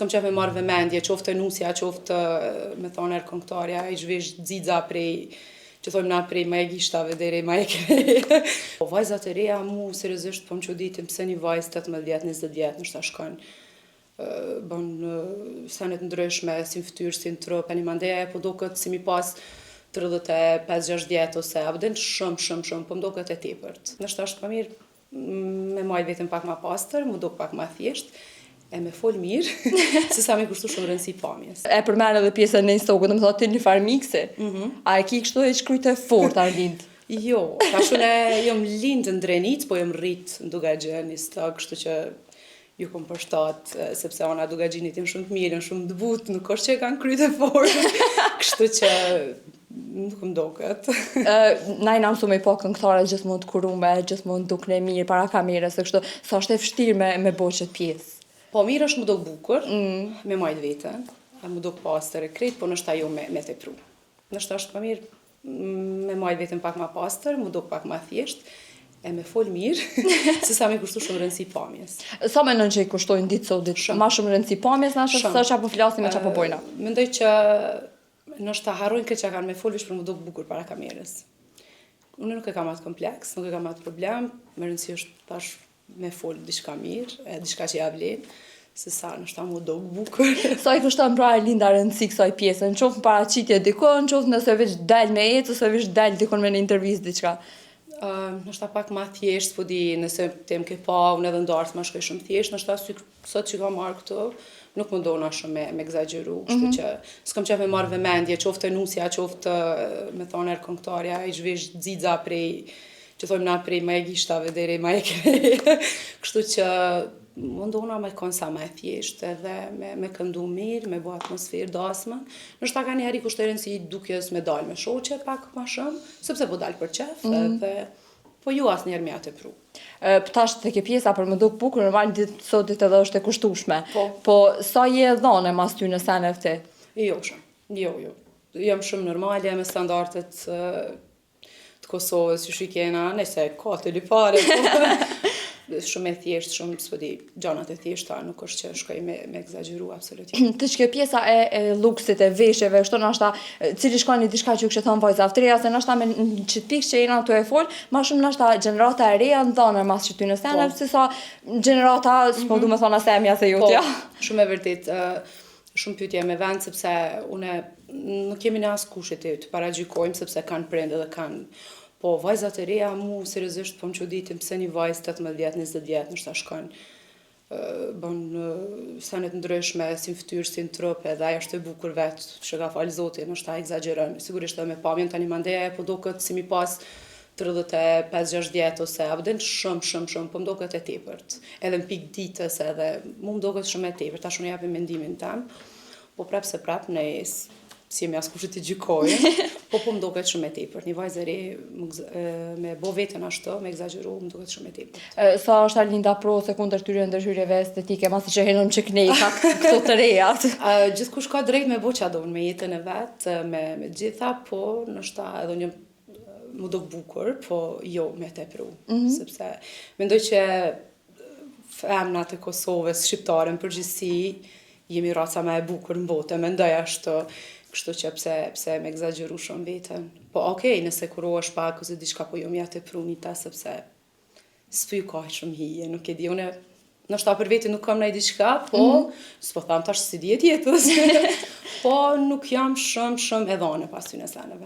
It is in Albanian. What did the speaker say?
s'kam qef me marrë vëmendje, qoftë nusja, qoftë me thonë këngëtarja, i zhvesh xixa prej, që thojmë na prej ma e gishtave deri ma e krej. Vajzat e reja mu seriozisht po më çuditin pse një vajzë 18-20 vjet nështë ta shkon bën senet ndryshme, si fytyrë, si në trup, një mandeja po duket si mi pas 35-60 vjet ose abden shumë, po më duket e tepërt. Nështë është më mirë me majtë vetëm pak ma pastër, mu duk pak ma thjesht, e me fol mirë, se sa me kushtu shumë rëndësi pamjes. E përmerë edhe pjesën në Instagram, më thotë ti një farë mikse. A e ki kështu e shkrujt e fort, Arlind? Jo, tashune jom lind në Drenit, po jom rrit në Dugaxhin, një stag, kështu që ju kom përshtat, sepse ona Dugaxhinit jem shumë të mirë, shumë të butë, nuk është që e kanë kryt e fort, kështu që nuk më doket. Na i na mësu me po këngëtare gjithmonë të kurume, gjithmonë dukne mirë para kamerës, e kështu, sa është e vështirë me bo qëtë pjesë? Po mirë është më duk bukur, me majtë vetën, më duk pastër e krejt, po nështë ajo me tepru. Nështë është më mirë me majtë vetën pak ma pastër, më duk pak ma thjesht, e me fol mirë, se sa me kushtu shumë rëndësi pamjes. Sa me nën që i kushtojnë ditë so ditë? Ma shumë rëndësi pamjes, nështë sa që apo flasim e që apo bojna? Mendoj që nështë ta harrojnë këtë që kanë me fol, vish për më duk bukur para kamerës. Unë nuk e kam atë kompleks, nuk e kam atë problem, më rëndësi është tash me fol diçka mirë, diçka që ja vlen, se sa nështë ta mu do bukur. Sa i kështon pra Arlinda rëndësi kësaj pjesë, në qoftë në paraqitje dikon, në qoftë nëse veç del me ecë, ose veç del dikon me në intervjist diçka? Nështë ta pak ma thjesht, po di nëse tem ke pa, unë edhe ndarës ma shkoj shumë thjesht, nështë ta sot që ka marrë këto, nuk më dona shumë me exageru, kështu që s'kam qef me marrë vëmendje, qoftë nusja, qoftë me thonë këngëtarja, i zhvesh xixa prej, që thojmë na prej ma e gishtave deri ma e krej, kështu që më ndona me konë sa ma e thjesht edhe me këndu mirë, me bo atmosferë dasme. Nështë ta ka një heri kushtë e rëndësi dukjes me dalë me shoqe pak ma shumë, sepse po dalë për qef, edhe po ju asë njerë me atë e pru. Tash të ke pjesa për më duk bukur, normal ditë sot ditë edhe është e kushtushme, po sa je dhone mas ty në senet ti? Jo shumë, jo. Jam shumë normale me standartet Kosovës, që shikena, nëse ka të lipare, shumë e thjesht, shumë s'pëdi gjanat e thjeshta, nuk është që shkoj me exageru, absolutisht. Të që pjesa e luksit, e veshjeve, shto nashta, cili shkoni diçka që kështë thonë vajza avtreja, se nashta me në qëtë pikë që jena të e folë, ma shumë nashta generata e reja në dhane mas që ty në sene, si sa generata, s'po du me thonë asemja se jutja. Shumë e vërtit, shumë pyetje me vend, sepse une nuk kemi në asë kushit të paragjykojmë, sepse kanë prende dhe kanë. Po, vajzat e reja mu seriozisht po më çuditin pse një vajzë 18-20 vjet nështë ta shkon bën senet ndryshme, si në fytyrë, si në trup, edhe ajo është e bukur vetë, që ka falë Zoti, nështë ta exageron. Sigurisht edhe me pamjen tani mandeja po duket si mi pas 35-60 vjet ose abden shumë, po më duket e tepërt. Edhe në pikë ditës edhe mu më duket shumë e tepërt, tash unë japim mendimin tem, po prap se prap ne si jemi asë kushtë të gjykojë, po më duket shumë e tepërt. Një vajzë e re me bo vetën ashtu, me exageru, më duket shumë e tepërt. Sa është Arlinda pro se kundër tyre ndërhyrjeve estetike, masi që henëm që knejka këto të rejat? Gjithkush ka drejt me bo që adon me jetën e vetë, me gjitha, po nështë edhe një më duk bukur, po jo me tepru. Sepse mendoj që femnat e Kosovës, shqiptare në përgjithësi, jemi raca me e bukur në botë, mendoj ashtu. Kështu që pse me exageru shumë vetën. Po okej, nëse kuro është pak, ose diçka po jo mja të prunita, sepse s'pëju ka shumë hije, nuk e di, une nështë ta për vetë nuk kam nëjë diçka, po s'po tham tash si djetë jetës, po nuk jam shumë edhane pas ty në seneve.